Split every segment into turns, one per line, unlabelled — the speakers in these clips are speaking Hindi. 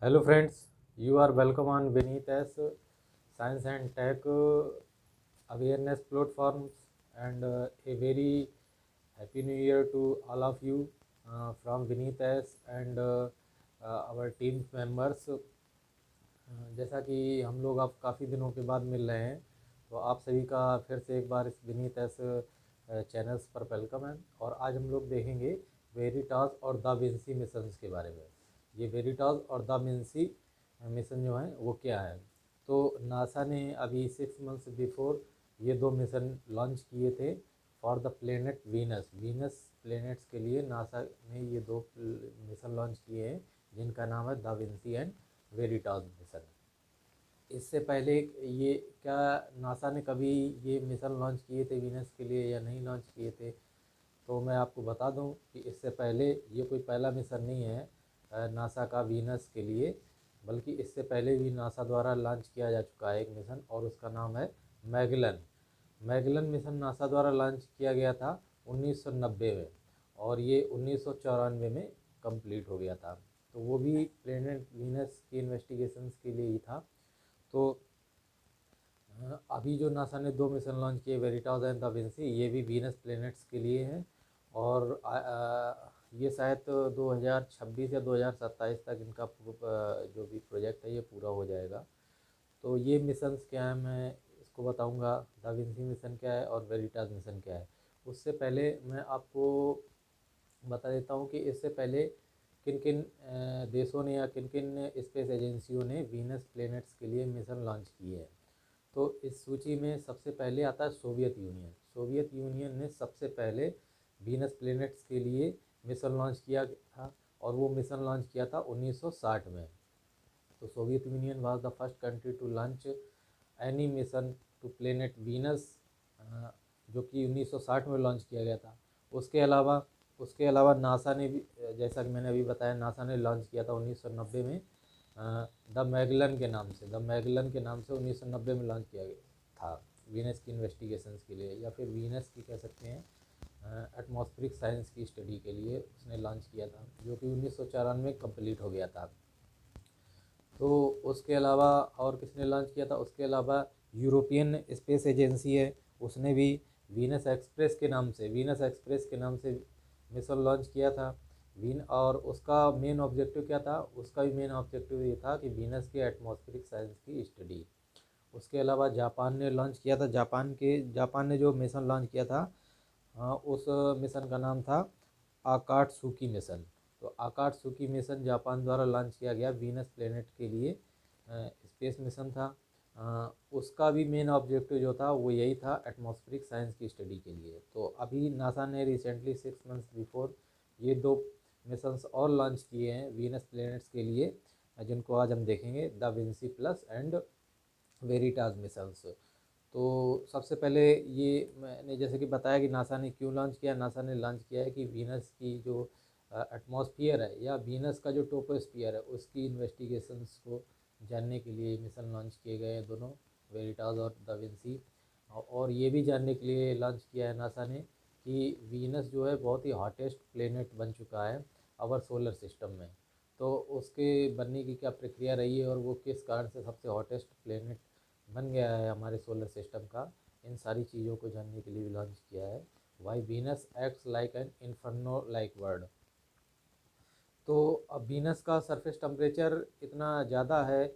Hello friends, you are welcome on Beneath as Science and Tech Awareness Platforms and a very Happy New Year to all of you from Beneath as and our team members. जैसा कि हम लोग अब काफ़ी दिनों के बाद मिल रहे हैं तो आप सभी का फिर से एक बार इस विनीत एस चैनल्स पर वेलकम है। और आज हम लोग देखेंगे वेरिटास और द विंसी मिशंस के बारे में। ये वेरिटास और द विंसी मिशन जो है वो क्या है। तो नासा ने अभी 6 मंथ्स बिफोर ये दो मिशन लॉन्च किए थे for the planet Venus. Venus planets के लिए नासा ने ये दो मिशन लॉन्च किए हैं जिनका नाम है the Vinci and Veritas mission. इससे पहले ये क्या नासा ने कभी ये मिशन लॉन्च किए थे वीनस के लिए या नहीं लॉन्च किए थे, तो मैं आपको बता दूं कि इससे पहले ये कोई पहला मिशन नहीं है नासा का वीनस के लिए, बल्कि इससे पहले भी नासा द्वारा लॉन्च किया जा चुका है एक मिशन और उसका नाम है मैगलन। मैगलन मिशन नासा द्वारा लॉन्च किया गया था 1990 में और ये 1994 में कंप्लीट हो गया था। तो वो भी प्लेनेट वीनस की इन्वेस्टिगेशंस के लिए ही था। तो अभी जो नासा ने दो मिशन लॉन्च किए वेरिटास एंड द विंसी, ये भी वीनस प्लैनेट्स के लिए हैं और ये शायद 2026 या 2027 तक इनका जो भी प्रोजेक्ट है ये पूरा हो जाएगा। तो ये मिशंस क्या है मैं इसको बताऊंगा, द विंसी मिशन क्या है और वेरिटास मिशन क्या है। उससे पहले मैं आपको बता देता हूँ कि इससे पहले किन किन देशों ने या किन किन स्पेस एजेंसियों ने वीनस प्लैनेट्स के लिए मिशन लॉन्च किए हैं। तो इस सूची में सबसे पहले आता है सोवियत यूनियन। सोवियत यूनियन ने सबसे पहले वीनस प्लैनेट्स के लिए मिशन लॉन्च किया था और वो मिशन लॉन्च किया था 1960 में। तो Soviet Union was the first country to launch any mission to planet Venus, जो कि 1960 में लॉन्च किया गया था। उसके अलावा नासा ने भी, जैसा कि मैंने अभी बताया, नासा ने लॉन्च किया था 1990 में द मैगलन के नाम से। द मैगलन के नाम से 1990 में लॉन्च किया गया था वीनस की इन्वेस्टिगेशंस के लिए, या फिर वीनस की कह सकते हैं एटमॉस्फेरिक साइंस की स्टडी के लिए उसने लॉन्च किया था, जो कि 1994 में कंप्लीट हो गया था। तो उसके अलावा और किसने लॉन्च किया था, उसके अलावा यूरोपियन स्पेस एजेंसी है, उसने भी वीनस एक्सप्रेस के नाम से मिशन लॉन्च किया था। और उसका मेन ऑब्जेक्टिव क्या था, उसका भी मेन ऑब्जेक्टिव ये था कि वीनस के एटमॉस्फेरिक साइंस की स्टडी। उसके अलावा जापान ने लॉन्च किया था, जापान ने जो मिशन लॉन्च किया था उस मिशन का नाम था आकाटसुकी मिशन। तो आकाटसुकी मिशन जापान द्वारा लॉन्च किया गया वीनस प्लेनेट के लिए स्पेस मिशन था। उसका भी मेन ऑब्जेक्टिव जो था वो यही था, एटमॉस्फेरिक साइंस की स्टडी के लिए। तो अभी नासा ने रिसेंटली 6 मंथ्स बिफोर ये दो मिशंस और लॉन्च किए हैं वीनस प्लेनेट्स के लिए, जिनको आज हम देखेंगे, the Vinci plus and Veritas missions. तो सबसे पहले ये मैंने जैसे कि बताया कि नासा ने क्यों लॉन्च किया। नासा ने लॉन्च किया है कि वीनस की जो एटमॉस्फियर है या वीनस का जो टोपोस्फियर है उसकी इन्वेस्टिगेशंस को जानने के लिए मिशन लॉन्च किए गए हैं दोनों, वेरिटास और द विंसी। और ये भी जानने के लिए लॉन्च किया है नासा ने कि वीनस जो है बहुत ही हॉटेस्ट प्लेनेट बन चुका है अवर सोलर सिस्टम में। तो उसके बनने की क्या प्रक्रिया रही है और वो किस कारण से सबसे हॉटेस्ट प्लेनेट बन गया है हमारे सोलर सिस्टम का, इन सारी चीज़ों को जानने के लिए लॉन्च किया है why Venus acts like an inferno like world. तो अब वीनस का सरफेस टेम्परेचर इतना ज़्यादा है,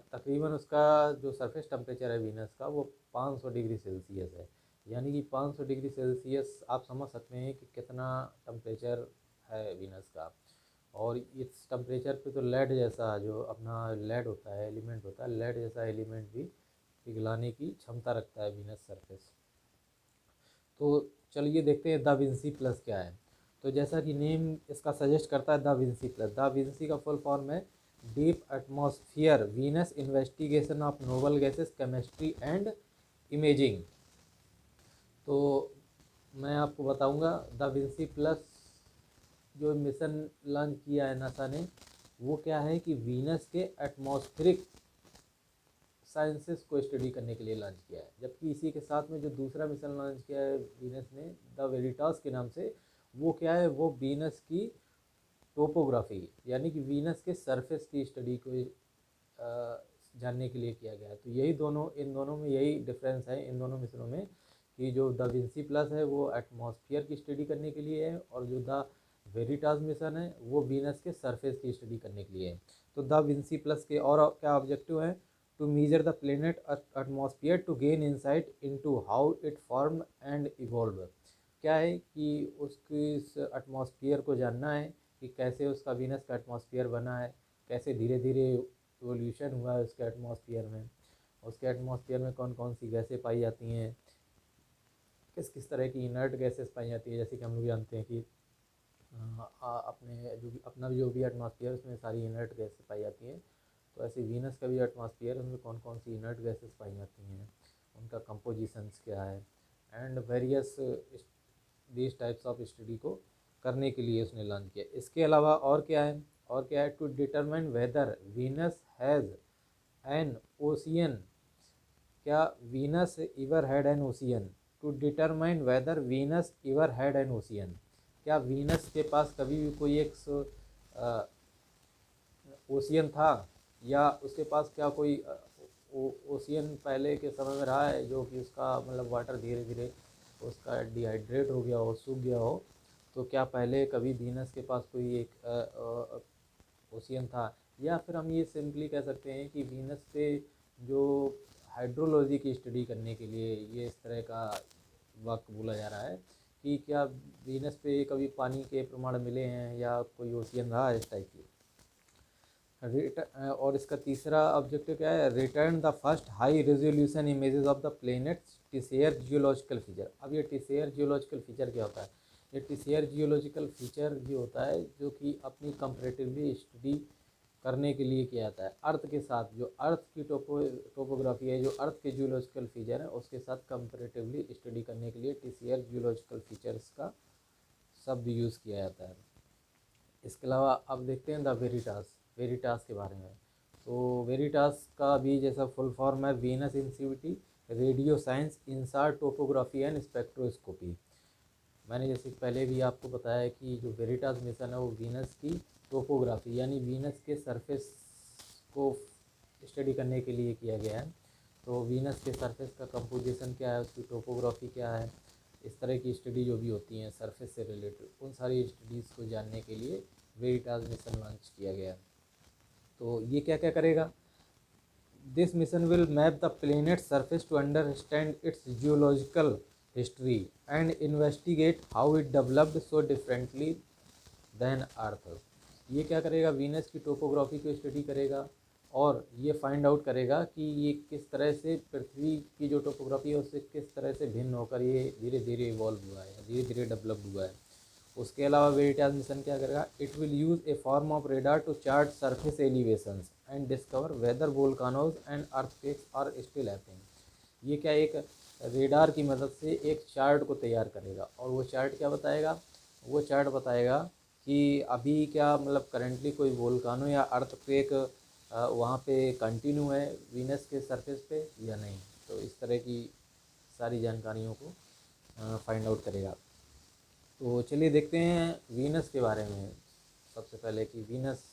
तकरीबन उसका जो सरफेस टेम्परेचर है वीनस का वो 500 डिग्री सेल्सियस है। यानी कि 500 डिग्री सेल्सियस आप समझ सकते हैं कि कितना टेम्परेचर है वीनस का। और इस टेम्परेचर पे तो लेड जैसा जो अपना लेड होता है, एलिमेंट होता है, लेड जैसा एलिमेंट भी पिघलाने की क्षमता रखता है वीनस सरफेस। तो चलिए देखते हैं द विंसी प्लस क्या है। तो जैसा कि नेम इसका सजेस्ट करता है, the Vinci plus, the Vinci का फुल फॉर्म है deep atmosphere Venus investigation of noble gases chemistry and imaging. तो मैं आपको बताऊंगा द विंसी प्लस जो मिशन लॉन्च किया है नासा ने वो क्या है कि वीनस के एटमॉस्फेरिक साइंसेस को स्टडी करने के लिए लॉन्च किया है। जबकि इसी के साथ में जो दूसरा मिशन लॉन्च किया है वीनस ने द वेरिटास के नाम से, वो क्या है, वो वीनस की टोपोग्राफी यानी कि वीनस के सरफेस की स्टडी को जानने के लिए किया गया है। तो यही दोनों, इन दोनों में यही डिफरेंस है इन दोनों मिशनों में, कि जो द विंसी प्लस है वो एटमॉस्फेयर की स्टडी करने के लिए है, और जो द वेरिटास मिशन है वो वीनस के सरफेस की स्टडी करने के लिए है। तो द विंसी प्लस के और क्या ऑब्जेक्टिव है? To measure the planet atmosphere to gain insight into how it form and evolve. क्या है कि उसकी इस एटमॉस्फेयर को जानना है कि कैसे उसका वीनस का एटमॉस्फेयर बना है, कैसे धीरे धीरे इवोल्यूशन हुआ है उसके एटमॉस्फेयर में, उसके एटमॉस्फेयर में कौन कौन सी गैसें पाई जाती हैं, किस किस तरह की इनर्ट गैसेस पाई जाती है। जैसे कि हम लोग जानते हैं कि अपने जो भी अपना जो भी एटमॉस्फेयर उसमें सारी इनर्ट गैसेस पाई जाती हैं। तो ऐसे वीनस का भी एटमॉस्फेयर उसमें कौन कौन सी इनर्ट गैसेस पाई जाती हैं, उनका कंपोजिशंस क्या है, and various this types of study को करने के लिए उसने लॉन्च किया। इसके अलावा और क्या है? और क्या है? To determine whether Venus has an ocean. क्या Venus ever had an ocean? To determine whether Venus ever had an ocean. क्या वीनस के पास कभी भी कोई एक ओशियन था, या उसके पास क्या कोई ओशियन पहले के समय में रहा है, जो कि उसका मतलब वाटर धीरे धीरे उसका डिहाइड्रेट हो गया हो, सूख गया हो। तो क्या पहले कभी वीनस के पास कोई एक ओशियन था? या फिर हम ये सिंपली कह सकते हैं कि वीनस पे जो हाइड्रोलॉजी की स्टडी करने के लिए ये इस तरह का वक्त बोला जा रहा है कि क्या वीनस पे कभी पानी के प्रमाण मिले हैं या कोई ओशियन रहा है, इस टाइप की। और इसका तीसरा ऑब्जेक्टिव क्या है? Return the first high resolution images of the planets tesserae geological feature. अब ये टिसेयर जियोलॉजिकल फीचर क्या होता है? ये टिसेयर जियोलॉजिकल फीचर जो होता है, जो कि अपनी कंपैरेटिवली स्टडी करने के लिए किया जाता है अर्थ के साथ। जो अर्थ की टोपोग्राफी है, जो अर्थ के जियोलॉजिकल फीचर है, उसके साथ कंपैरेटिवली स्टडी करने के लिए टिसेयर जियोलॉजिकल फीचर्स का शब्द यूज़ किया जाता है। इसके अलावा अब देखते हैं द वेरिटास, वेरिटास के बारे में। तो वेरिटास का भी जैसा फुल फॉर्म है Venus emissivity radio science InSAR topography and spectroscopy. मैंने जैसे पहले भी आपको बताया कि जो वेरिटास मिशन है वो वीनस की टोपोग्राफी यानी वीनस के सरफेस को स्टडी करने के लिए किया गया है। तो वीनस के सरफेस का कंपोजिशन क्या है, उसकी टोपोग्राफी क्या है, इस तरह की स्टडी जो भी होती हैं सरफेस से रिलेटेड, उन सारी स्टडीज़ को जानने के लिए वेरिटास मिशन लॉन्च किया गया। तो ये क्या क्या करेगा? This mission will map the planet surface to understand its geological history and investigate how it developed so differently than Earth. ये क्या करेगा? वीनस की टोपोग्राफी को स्टडी करेगा और ये फाइंड आउट करेगा कि ये किस तरह से पृथ्वी की जो टोपोग्राफी है उससे किस तरह से भिन्न होकर ये धीरे धीरे इवॉल्व हुआ है, धीरे धीरे डेवलप हुआ है। उसके अलावा वेरिटास मिशन क्या करेगा? It will use a form of radar to chart surface elevations and discover whether volcanoes and earthquakes are still happening. ये क्या एक रेडार की मदद से एक चार्ट को तैयार करेगा, और वो चार्ट क्या बताएगा? वो चार्ट बताएगा कि अभी क्या मतलब करेंटली कोई वोल्कानो या अर्थक्वेक वहाँ पे कंटिन्यू है वीनस के सरफेस पे या नहीं। तो इस तरह की सारी जानकारियों को फाइंड आउट करेगा। तो चलिए देखते हैं वीनस के बारे में। सबसे पहले कि वीनस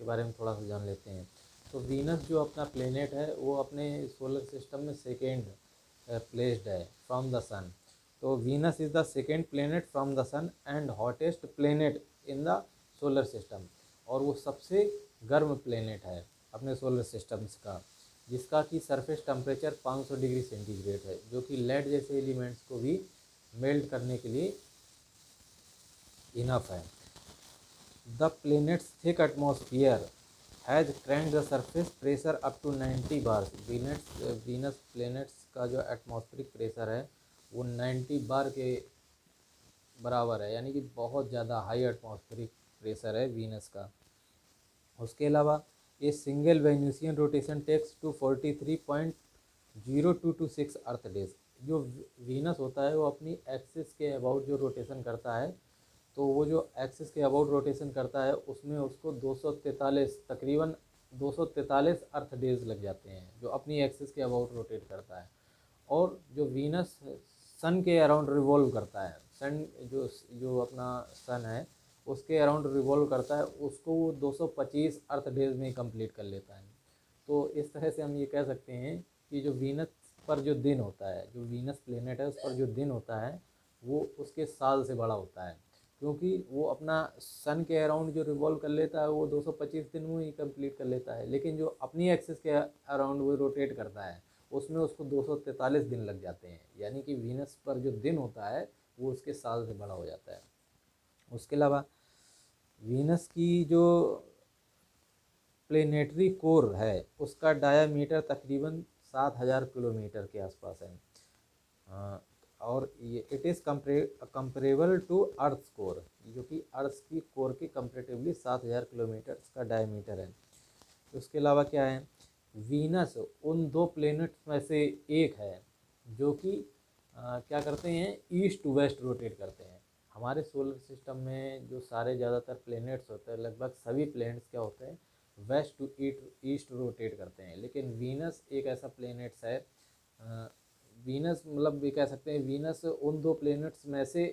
के बारे में थोड़ा सा जान लेते हैं। तो वीनस जो अपना प्लेनेट है वो अपने सोलर सिस्टम में सेकेंड प्लेस्ड है फ्रॉम द सन। तो Venus is the second planet from the sun and hottest planet in the solar system. और वो सबसे गर्म प्लेनेट है अपने सोलर सिस्टम्स का, जिसका कि सरफेस टेम्परेचर 500 डिग्री सेंटीग्रेड है, जो कि लेड जैसे एलिमेंट्स को भी मेल्ट करने के लिए इनफ है। The planet's thick atmosphere has cranked the surface pressure up to 90 bar. Venus planets का जो एटमॉस्फेरिक प्रेशर है वो 90 बार के बराबर है, यानी कि बहुत ज़्यादा हाई एटमॉस्फेरिक प्रेशर है वीनस का। उसके अलावा ये single Venusian rotation takes to 43.0226 Earth days. जो वीनस होता है वो अपनी एक्सिस के अबाउट जो रोटेशन करता है, तो वो जो एक्सिस के अबाउट रोटेशन करता है उसमें उसको 243 तकरीबन 243 अर्थ डेज लग जाते हैं, जो अपनी एक्सिस के अबाउट रोटेट करता है। और जो वीनस सन के अराउंड रिवॉल्व करता है, सन जो जो अपना सन है उसके अराउंड रिवॉल्व करता है, उसको वो 225 अर्थ डेज में कंप्लीट कर लेता है। तो इस तरह से हम ये कह सकते हैं कि जो वीनस पर जो दिन होता है, जो वीनस प्लेनेट है उस पर जो दिन होता है वो उसके साल से बड़ा होता है, क्योंकि वो अपना सन के अराउंड जो रिवॉल्व कर लेता है वो 225 दिन में ही कंप्लीट कर लेता है, लेकिन जो अपनी एक्सिस के अराउंड वो रोटेट करता है उसमें उसको 243 दिन लग जाते हैं, यानी कि वीनस पर जो दिन होता है वो उसके साल से बड़ा हो जाता है। उसके अलावा वीनस की जो प्लेनेटरी कोर है उसका डायामीटर तकरीबन 7000 किलोमीटर के आसपास है। और ये it is comparable to earth core, जो कि अर्थ की कोर के कंपेरेटिवली 7000 किलोमीटर का डायमीटर है। उसके अलावा क्या है, वीनस उन दो प्लेनेट्स में से एक है जो कि क्या करते हैं, ईस्ट टू वेस्ट रोटेट करते हैं। हमारे सोलर सिस्टम में जो सारे ज़्यादातर प्लेनेट्स होते हैं, लगभग सभी प्लेनेट्स क्या होते हैं, वेस्ट टू ईस्ट रोटेट करते हैं, लेकिन वीनस एक ऐसा प्लेनेट्स है, वीनस मतलब भी कह सकते हैं वीनस उन दो प्लेनेट्स में से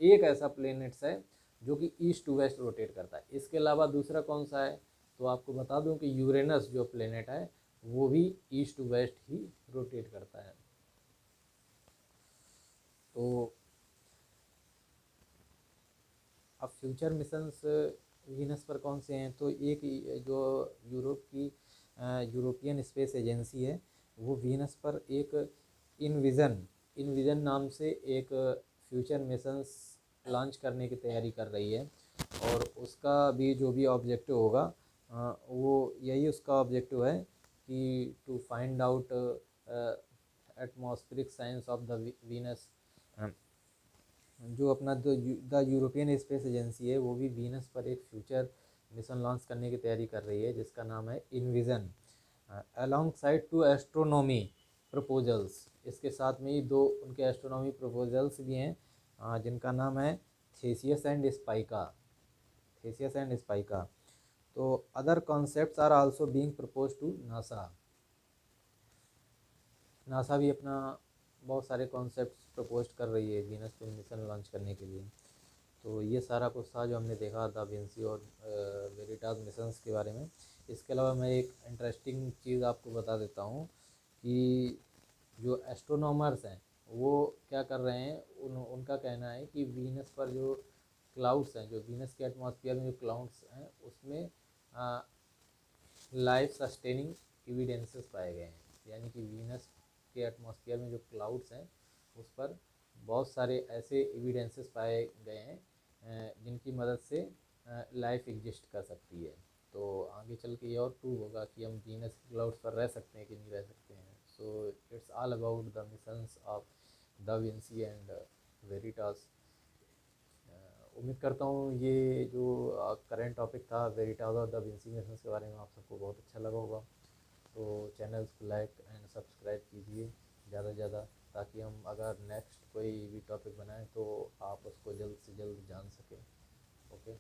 एक ऐसा प्लेनेट्स है जो कि ईस्ट टू वेस्ट रोटेट करता है। इसके अलावा दूसरा कौन सा है, तो आपको बता दूं कि यूरेनस जो प्लेनेट है वो भी ईस्ट टू वेस्ट ही रोटेट करता है। तो अब फ्यूचर मिशंस वीनस पर कौन से हैं, तो एक जो यूरोपियन स्पेस एजेंसी है वो वीनस पर एक इनविजन नाम से एक फ्यूचर मिशंस लॉन्च करने की तैयारी कर रही है, और उसका भी जो भी ऑब्जेक्टिव होगा वो यही उसका ऑब्जेक्टिव है कि to find out atmospheric science of the Venus. जो अपना द यूरोपियन स्पेस एजेंसी है वो भी वीनस पर एक फ्यूचर मिशन लॉन्च करने की तैयारी कर रही है जिसका नाम है EnVision, alongside two astronomy proposals. इसके साथ में ही दो उनके एस्ट्रोनॉमी प्रपोजल्स भी हैं जिनका नाम है थेसियस एंड स्पाइका। तो other concepts are also being propose to NASA. NASA भी अपना बहुत सारे कॉन्सेप्ट्स प्रपोज कर रही है वीनस पे मिशन लॉन्च करने के लिए। तो ये सारा कुछ था जो हमने देखा दा विंसी और वेरिटास मिशंस के बारे में। इसके अलावा मैं एक इंटरेस्टिंग चीज़ आपको बता देता हूँ कि जो एस्ट्रोनॉमर्स हैं वो क्या कर रहे हैं, उनका कहना है कि वीनस पर जो क्लाउड्स हैं, जो वीनस के एटमॉस्फेयर में जो क्लाउड्स हैं उसमें लाइफ सस्टेनिंग एविडेंसेस पाए गए हैं, यानी कि वीनस के एटमॉस्फेयर में जो क्लाउड्स हैं उस पर बहुत सारे ऐसे एविडेंसेस पाए गए हैं जिनकी मदद से लाइफ एग्जिस्ट कर सकती है। तो आगे चल के ये और प्रूव होगा कि हम वीनस के क्लाउड्स पर रह सकते हैं कि नहीं रह सकते हैं। So it's all about the missions of da Vinci and Veritas. उम्मीद करता हूँ ये जो करंट टॉपिक था वेरिटास और द विंसी मिशंस के बारे में आप सबको बहुत अच्छा लगा होगा। तो चैनल्स को लाइक एंड सब्सक्राइब कीजिए ज़्यादा से ज़्यादा, ताकि हम अगर नेक्स्ट कोई भी टॉपिक बनाएं तो आप उसको जल्द से जल्द जान सकें। ओके।